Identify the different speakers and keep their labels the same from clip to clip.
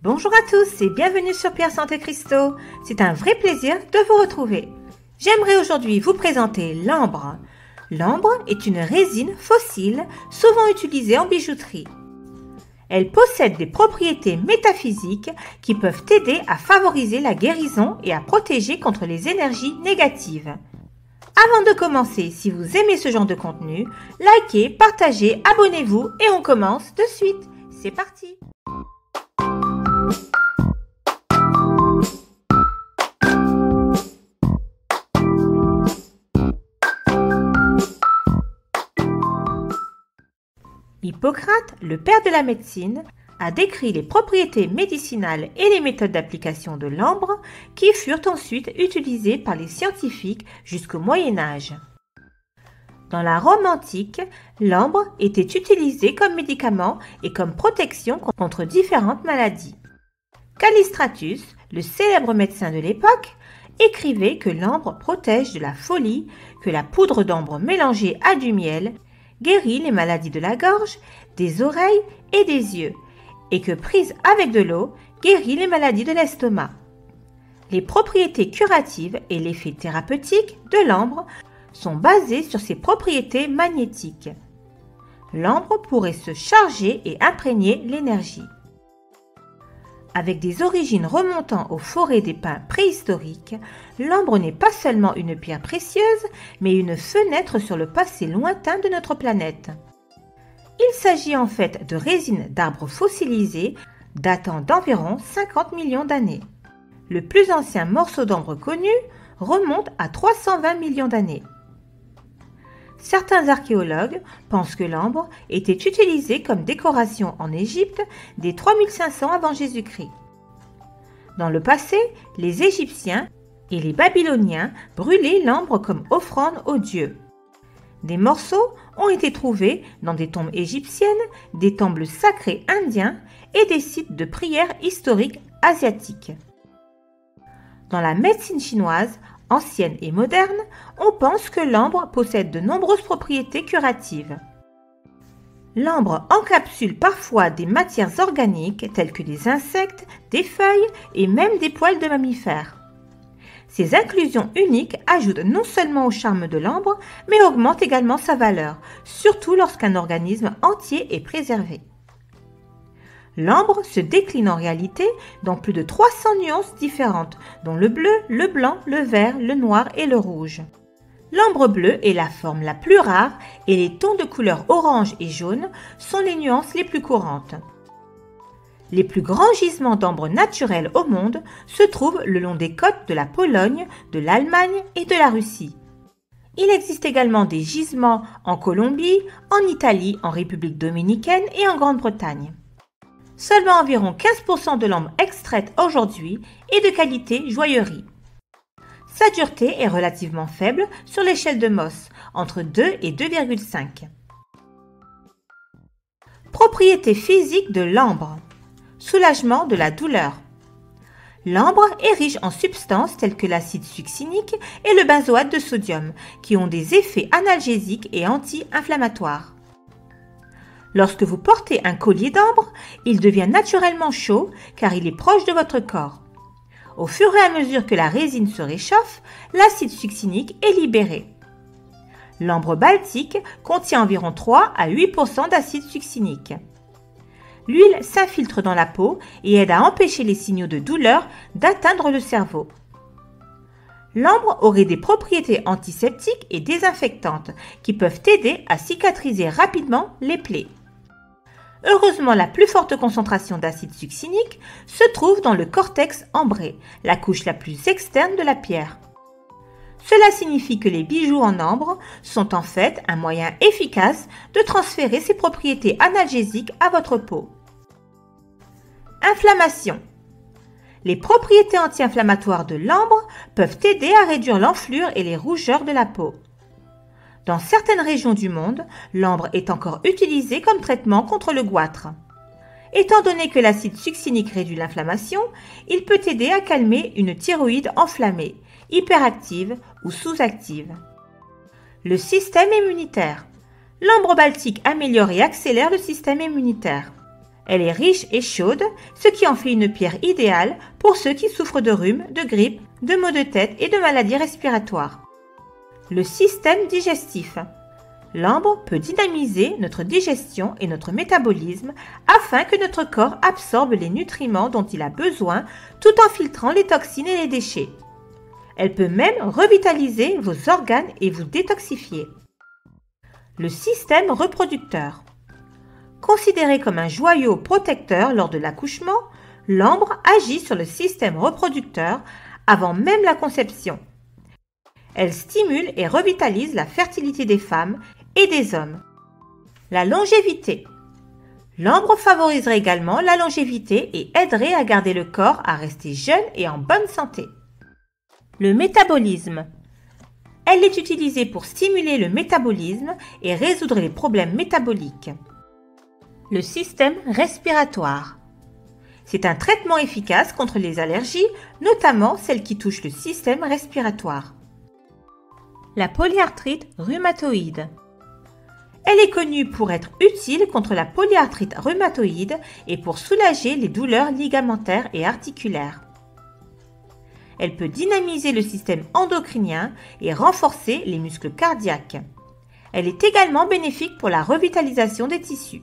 Speaker 1: Bonjour à tous et bienvenue sur Pierre Santé Cristaux. C'est un vrai plaisir de vous retrouver. J'aimerais aujourd'hui vous présenter l'ambre. L'ambre est une résine fossile souvent utilisée en bijouterie. Elle possède des propriétés métaphysiques qui peuvent aider à favoriser la guérison et à protéger contre les énergies négatives. Avant de commencer, si vous aimez ce genre de contenu, likez, partagez, abonnez-vous et on commence de suite. C'est parti! Hippocrate, le père de la médecine, a décrit les propriétés médicinales et les méthodes d'application de l'ambre qui furent ensuite utilisées par les scientifiques jusqu'au Moyen Âge. Dans la Rome antique, l'ambre était utilisé comme médicament et comme protection contre différentes maladies. Callistratus, le célèbre médecin de l'époque, écrivait que l'ambre protège de la folie, que la poudre d'ambre mélangée à du miel guérit les maladies de la gorge, des oreilles et des yeux, et que prise avec de l'eau, guérit les maladies de l'estomac. Les propriétés curatives et l'effet thérapeutique de l'ambre sont basés sur ses propriétés magnétiques. L'ambre pourrait se charger et imprégner l'énergie. Avec des origines remontant aux forêts des pins préhistoriques, l'ambre n'est pas seulement une pierre précieuse, mais une fenêtre sur le passé lointain de notre planète. Il s'agit en fait de résines d'arbres fossilisés datant d'environ 50 millions d'années. Le plus ancien morceau d'ambre connu remonte à 320 millions d'années. Certains archéologues pensent que l'ambre était utilisé comme décoration en Égypte dès 3500 avant Jésus-Christ. Dans le passé, les Égyptiens et les Babyloniens brûlaient l'ambre comme offrande aux dieux. Des morceaux ont été trouvés dans des tombes égyptiennes, des temples sacrés indiens et des sites de prières historiques asiatiques. Dans la médecine chinoise, ancienne et moderne, on pense que l'ambre possède de nombreuses propriétés curatives. L'ambre encapsule parfois des matières organiques telles que des insectes, des feuilles et même des poils de mammifères. Ces inclusions uniques ajoutent non seulement au charme de l'ambre, mais augmentent également sa valeur, surtout lorsqu'un organisme entier est préservé. L'ambre se décline en réalité dans plus de 300 nuances différentes, dont le bleu, le blanc, le vert, le noir et le rouge. L'ambre bleu est la forme la plus rare et les tons de couleur orange et jaune sont les nuances les plus courantes. Les plus grands gisements d'ambre naturels au monde se trouvent le long des côtes de la Pologne, de l'Allemagne et de la Russie. Il existe également des gisements en Colombie, en Italie, en République dominicaine et en Grande-Bretagne. Seulement environ 15% de l'ambre extraite aujourd'hui est de qualité joaillerie. Sa dureté est relativement faible sur l'échelle de Mohs, entre 2 et 2,5. Propriétés physiques de l'ambre. Soulagement de la douleur. L'ambre est riche en substances telles que l'acide succinique et le benzoate de sodium, qui ont des effets analgésiques et anti-inflammatoires. Lorsque vous portez un collier d'ambre, il devient naturellement chaud car il est proche de votre corps. Au fur et à mesure que la résine se réchauffe, l'acide succinique est libéré. L'ambre baltique contient environ 3 à 8% d'acide succinique. L'huile s'infiltre dans la peau et aide à empêcher les signaux de douleur d'atteindre le cerveau. L'ambre aurait des propriétés antiseptiques et désinfectantes qui peuvent aider à cicatriser rapidement les plaies. Heureusement, la plus forte concentration d'acide succinique se trouve dans le cortex ambré, la couche la plus externe de la pierre. Cela signifie que les bijoux en ambre sont en fait un moyen efficace de transférer ces propriétés analgésiques à votre peau. Inflammation. Les propriétés anti-inflammatoires de l'ambre peuvent aider à réduire l'enflure et les rougeurs de la peau. Dans certaines régions du monde, l'ambre est encore utilisé comme traitement contre le goitre. Étant donné que l'acide succinique réduit l'inflammation, il peut aider à calmer une thyroïde enflammée, hyperactive ou sous-active. Le système immunitaire. L'ambre baltique améliore et accélère le système immunitaire. Elle est riche et chaude, ce qui en fait une pierre idéale pour ceux qui souffrent de rhume, de grippe, de maux de tête et de maladies respiratoires. Le système digestif. L'ambre peut dynamiser notre digestion et notre métabolisme afin que notre corps absorbe les nutriments dont il a besoin tout en filtrant les toxines et les déchets. Elle peut même revitaliser vos organes et vous détoxifier. Le système reproducteur. Considéré comme un joyau protecteur lors de l'accouchement, l'ambre agit sur le système reproducteur avant même la conception. Elle stimule et revitalise la fertilité des femmes et des hommes. La longévité. L'ambre favoriserait également la longévité et aiderait à garder le corps à rester jeune et en bonne santé. Le métabolisme. Elle est utilisée pour stimuler le métabolisme et résoudre les problèmes métaboliques. Le système respiratoire. C'est un traitement efficace contre les allergies, notamment celles qui touchent le système respiratoire. La polyarthrite rhumatoïde. Elle est connue pour être utile contre la polyarthrite rhumatoïde et pour soulager les douleurs ligamentaires et articulaires. Elle peut dynamiser le système endocrinien et renforcer les muscles cardiaques. Elle est également bénéfique pour la revitalisation des tissus.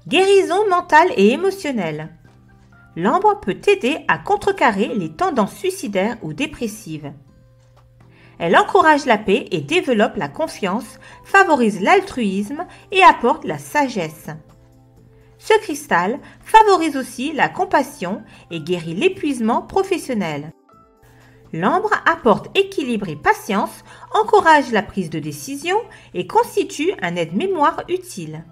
Speaker 1: Guérison mentale et émotionnelle. L'ambre peut aider à contrecarrer les tendances suicidaires ou dépressives. Elle encourage la paix et développe la confiance, favorise l'altruisme et apporte la sagesse. Ce cristal favorise aussi la compassion et guérit l'épuisement professionnel. L'ambre apporte équilibre et patience, encourage la prise de décision et constitue un aide-mémoire utile.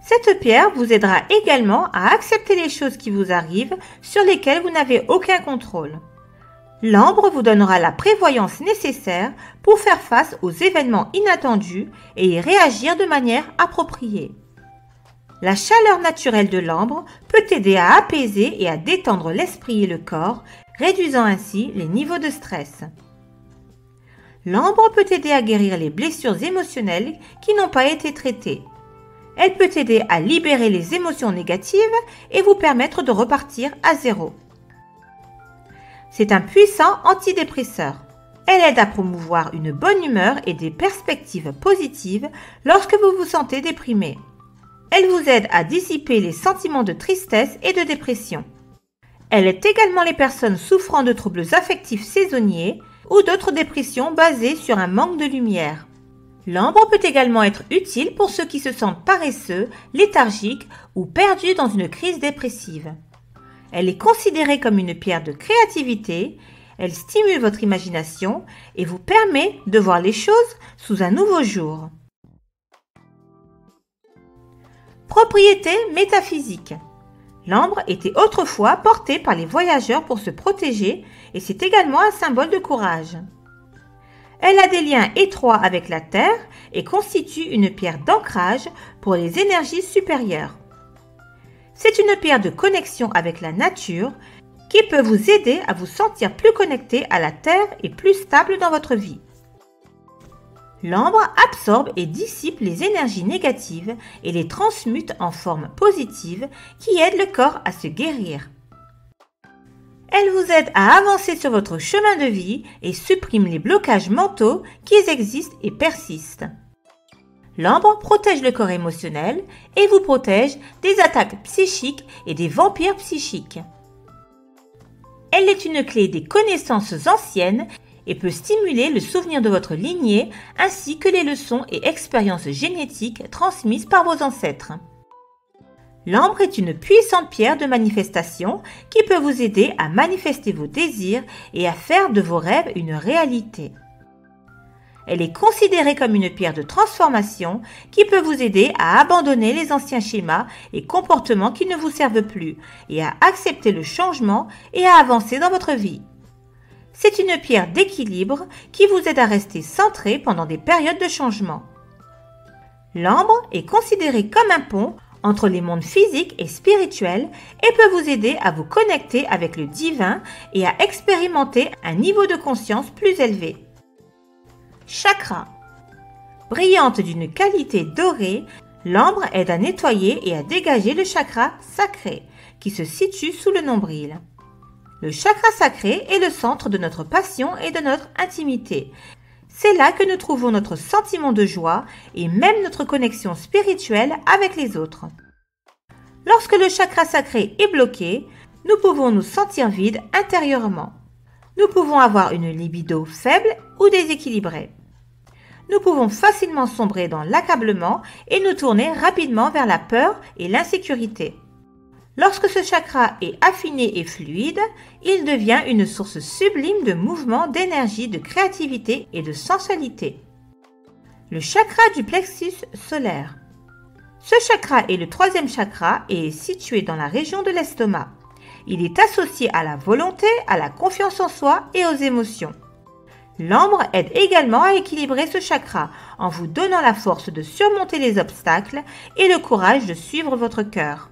Speaker 1: Cette pierre vous aidera également à accepter les choses qui vous arrivent sur lesquelles vous n'avez aucun contrôle. L'ambre vous donnera la prévoyance nécessaire pour faire face aux événements inattendus et y réagir de manière appropriée. La chaleur naturelle de l'ambre peut aider à apaiser et à détendre l'esprit et le corps, réduisant ainsi les niveaux de stress. L'ambre peut aider à guérir les blessures émotionnelles qui n'ont pas été traitées. Elle peut aider à libérer les émotions négatives et vous permettre de repartir à zéro. C'est un puissant antidépresseur. Elle aide à promouvoir une bonne humeur et des perspectives positives lorsque vous vous sentez déprimé. Elle vous aide à dissiper les sentiments de tristesse et de dépression. Elle aide également les personnes souffrant de troubles affectifs saisonniers ou d'autres dépressions basées sur un manque de lumière. L'ambre peut également être utile pour ceux qui se sentent paresseux, léthargiques ou perdus dans une crise dépressive. Elle est considérée comme une pierre de créativité, elle stimule votre imagination et vous permet de voir les choses sous un nouveau jour. Propriétés métaphysiques. L'ambre était autrefois portée par les voyageurs pour se protéger et c'est également un symbole de courage. Elle a des liens étroits avec la Terre et constitue une pierre d'ancrage pour les énergies supérieures. C'est une pierre de connexion avec la nature qui peut vous aider à vous sentir plus connecté à la Terre et plus stable dans votre vie. L'ambre absorbe et dissipe les énergies négatives et les transmute en forme positive qui aident le corps à se guérir. Elle vous aide à avancer sur votre chemin de vie et supprime les blocages mentaux qui existent et persistent. L'ambre protège le corps émotionnel et vous protège des attaques psychiques et des vampires psychiques. Elle est une clé des connaissances anciennes et peut stimuler le souvenir de votre lignée ainsi que les leçons et expériences génétiques transmises par vos ancêtres. L'ambre est une puissante pierre de manifestation qui peut vous aider à manifester vos désirs et à faire de vos rêves une réalité. Elle est considérée comme une pierre de transformation qui peut vous aider à abandonner les anciens schémas et comportements qui ne vous servent plus et à accepter le changement et à avancer dans votre vie. C'est une pierre d'équilibre qui vous aide à rester centré pendant des périodes de changement. L'ambre est considérée comme un pont entre les mondes physiques et spirituels et peut vous aider à vous connecter avec le divin et à expérimenter un niveau de conscience plus élevé. Chakra. Brillante d'une qualité dorée, L'ambre aide à nettoyer et à dégager le chakra sacré, qui se situe sous le nombril. Le chakra sacré est le centre de notre passion et de notre intimité. C'est là que nous trouvons notre sentiment de joie et même notre connexion spirituelle avec les autres. Lorsque le chakra sacré est bloqué, nous pouvons nous sentir vides intérieurement. Nous pouvons avoir une libido faible ou déséquilibrée. Nous pouvons facilement sombrer dans l'accablement et nous tourner rapidement vers la peur et l'insécurité. Lorsque ce chakra est affiné et fluide, il devient une source sublime de mouvement, d'énergie, de créativité et de sensualité. Le chakra du plexus solaire. Ce chakra est le troisième chakra et est situé dans la région de l'estomac. Il est associé à la volonté, à la confiance en soi et aux émotions. L'ambre aide également à équilibrer ce chakra en vous donnant la force de surmonter les obstacles et le courage de suivre votre cœur.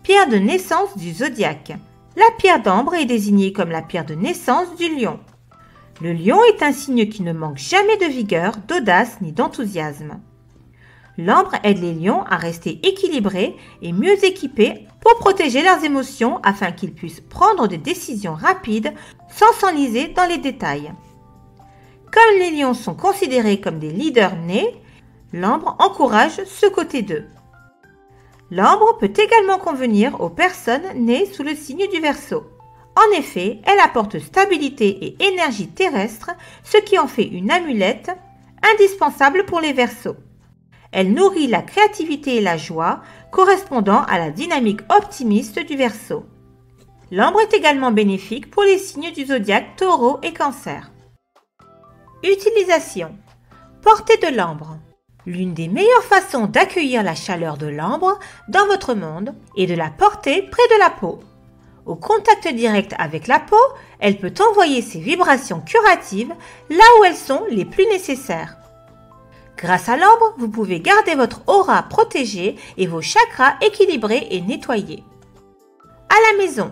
Speaker 1: Pierre de naissance du zodiaque. La pierre d'ambre est désignée comme la pierre de naissance du lion. Le lion est un signe qui ne manque jamais de vigueur, d'audace ni d'enthousiasme. L'ambre aide les lions à rester équilibrés et mieux équipés pour protéger leurs émotions afin qu'ils puissent prendre des décisions rapides sans s'enliser dans les détails. Comme les lions sont considérés comme des leaders nés, l'ambre encourage ce côté d'eux. L'ambre peut également convenir aux personnes nées sous le signe du Verseau. En effet, elle apporte stabilité et énergie terrestre, ce qui en fait une amulette indispensable pour les Verseaux. Elle nourrit la créativité et la joie, correspondant à la dynamique optimiste du Verseau. L'ambre est également bénéfique pour les signes du zodiaque Taureau et Cancer. Utilisation. Portée de l'ambre. L'une des meilleures façons d'accueillir la chaleur de l'ambre dans votre monde est de la porter près de la peau. Au contact direct avec la peau, elle peut envoyer ses vibrations curatives là où elles sont les plus nécessaires. Grâce à l'ambre, vous pouvez garder votre aura protégée et vos chakras équilibrés et nettoyés. À la maison,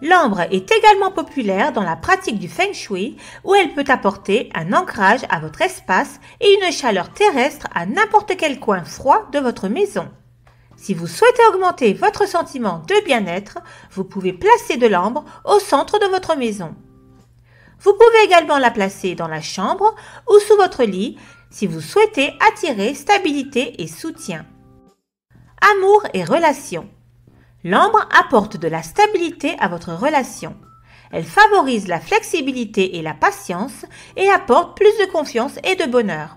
Speaker 1: l'ambre est également populaire dans la pratique du Feng Shui où elle peut apporter un ancrage à votre espace et une chaleur terrestre à n'importe quel coin froid de votre maison. Si vous souhaitez augmenter votre sentiment de bien-être, vous pouvez placer de l'ambre au centre de votre maison. Vous pouvez également la placer dans la chambre ou sous votre lit si vous souhaitez attirer stabilité et soutien. Amour et relations. L'ambre apporte de la stabilité à votre relation. Elle favorise la flexibilité et la patience et apporte plus de confiance et de bonheur.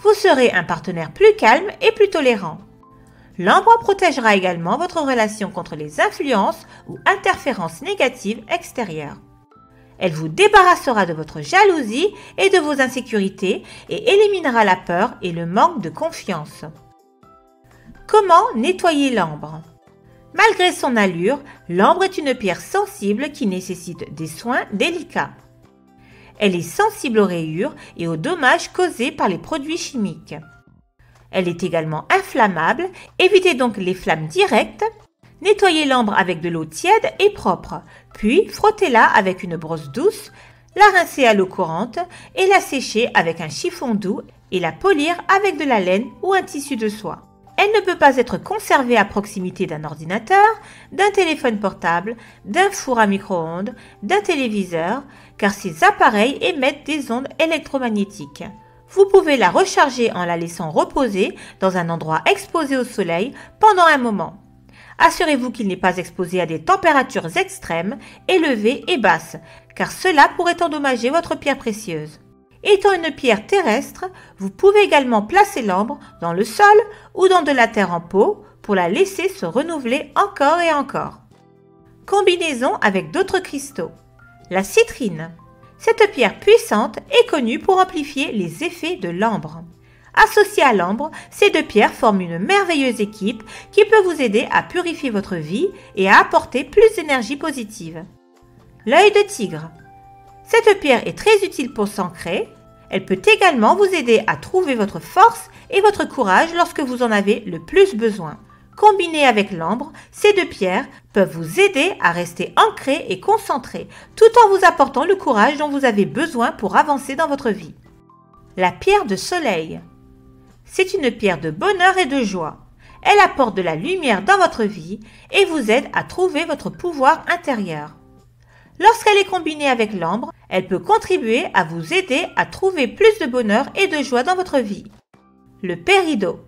Speaker 1: Vous serez un partenaire plus calme et plus tolérant. L'ambre protégera également votre relation contre les influences ou interférences négatives extérieures. Elle vous débarrassera de votre jalousie et de vos insécurités et éliminera la peur et le manque de confiance. Comment nettoyer l'ambre? Malgré son allure, l'ambre est une pierre sensible qui nécessite des soins délicats. Elle est sensible aux rayures et aux dommages causés par les produits chimiques. Elle est également inflammable, évitez donc les flammes directes. Nettoyez l'ambre avec de l'eau tiède et propre, puis frottez-la avec une brosse douce, la rincez à l'eau courante et la sécher avec un chiffon doux et la polir avec de la laine ou un tissu de soie. Elle ne peut pas être conservée à proximité d'un ordinateur, d'un téléphone portable, d'un four à micro-ondes, d'un téléviseur, car ces appareils émettent des ondes électromagnétiques. Vous pouvez la recharger en la laissant reposer dans un endroit exposé au soleil pendant un moment. Assurez-vous qu'il n'est pas exposé à des températures extrêmes, élevées et basses, car cela pourrait endommager votre pierre précieuse. Étant une pierre terrestre, vous pouvez également placer l'ambre dans le sol ou dans de la terre en pot pour la laisser se renouveler encore et encore. Combinaison avec d'autres cristaux. La citrine. Cette pierre puissante est connue pour amplifier les effets de l'ambre. Associées à l'ambre, ces deux pierres forment une merveilleuse équipe qui peut vous aider à purifier votre vie et à apporter plus d'énergie positive. L'œil de tigre. Cette pierre est très utile pour s'ancrer. Elle peut également vous aider à trouver votre force et votre courage lorsque vous en avez le plus besoin. Combinées avec l'ambre, ces deux pierres peuvent vous aider à rester ancré et concentré, tout en vous apportant le courage dont vous avez besoin pour avancer dans votre vie. La pierre de soleil. C'est une pierre de bonheur et de joie. Elle apporte de la lumière dans votre vie et vous aide à trouver votre pouvoir intérieur. Lorsqu'elle est combinée avec l'ambre, elle peut contribuer à vous aider à trouver plus de bonheur et de joie dans votre vie. Le péridot.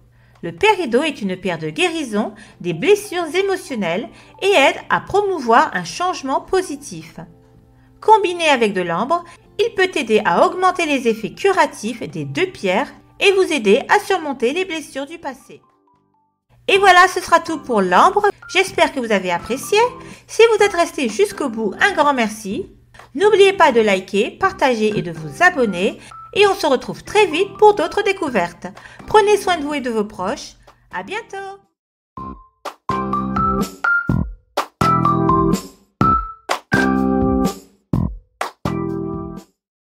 Speaker 1: Le péridot est une pierre de guérison des blessures émotionnelles et aide à promouvoir un changement positif. Combiné avec de l'ambre, il peut aider à augmenter les effets curatifs des deux pierres et vous aider à surmonter les blessures du passé. Et voilà, ce sera tout pour l'ambre. J'espère que vous avez apprécié. Si vous êtes resté jusqu'au bout, un grand merci. N'oubliez pas de liker, partager et de vous abonner. Et on se retrouve très vite pour d'autres découvertes. Prenez soin de vous et de vos proches. À bientôt!